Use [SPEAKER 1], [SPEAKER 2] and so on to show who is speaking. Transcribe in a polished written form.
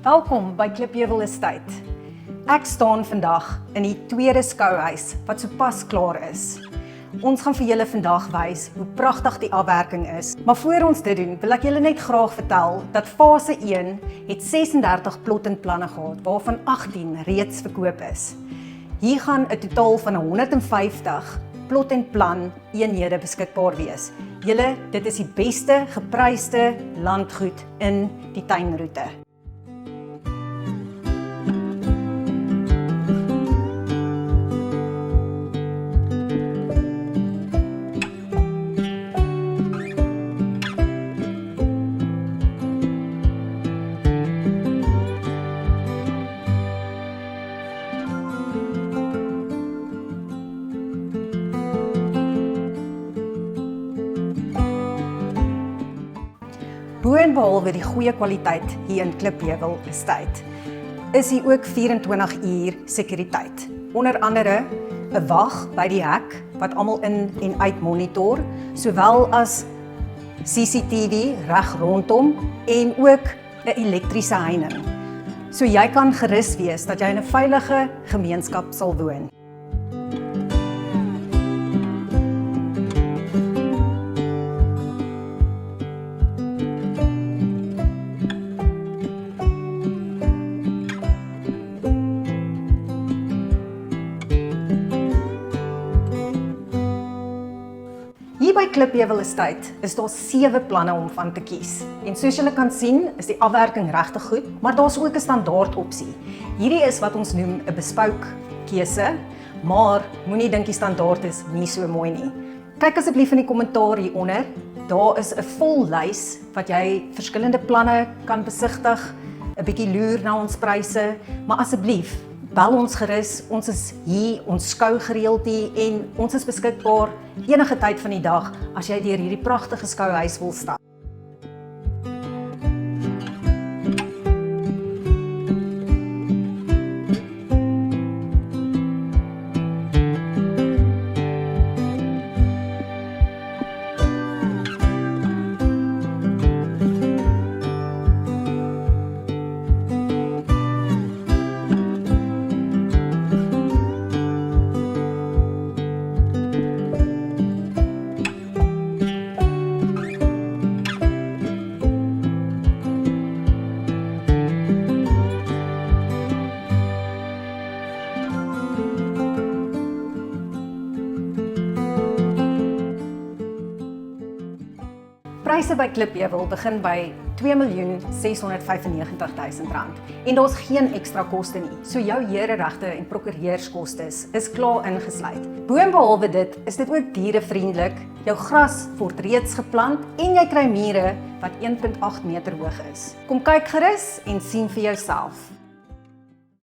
[SPEAKER 1] Welkom by Klipheuwel Estate. Ek staan vandag in die tweede skouhuis wat sopas klaar is. Ons gaan vir julle vandag wys hoe pragtig die afwerking is. Maar voor ons dit doen, wil ek julle net graag vertel dat fase 1 het 36 plot en planne gehad, waarvan 18 reeds verkoop is. Hier gaan 'n totaal van 150 plot en plan eenhede beskikbaar wees. Julle, dit is die beste gepryste landgoed in die tuinroete. Bo en behalwe die goeie kwaliteit hier in Klipheuwel Estate, is hier ook 24 uur sekuriteit. Onder andere 'n wag by die hek wat almal in en uit monitor, sowel as CCTV reg rondom en ook 'n elektriese heining. So jy kan gerus wees dat jy in 'n veilige gemeenskap sal woon. Hier by Klipheuwel Estate is daar 7 planne om van te kies. En soos julle kan sien, is die afwerking regtig goed, maar daar's ook 'n standaard opsie. Hierdie is wat ons noem 'n bespouk keuse, maar moenie dink die standaard is nie so mooi nie. Kyk asseblief in die kommentaar hieronder. Daar is 'n vol lys wat jy verskillende planne kan besigtig, 'n bietjie loer na ons pryse, maar asseblief bel ons gerus, ons is hier, ons skou gereeld hier en ons is beskikbaar enige tyd van die dag as jy deur hierdie pragtige skouhuis wil stap. Pryse by Klipheuwel begin by R2.695.000 en daar's geen ekstra koste nie. So jou hereregte en prokureurskostes is klaar ingesluit. Bo en behalwe dit, is dit ook dierevriendelik. Jou gras word reeds geplant en jy kry mure wat 1.8 meter hoog is. Kom kyk gerus en sien vir jouself.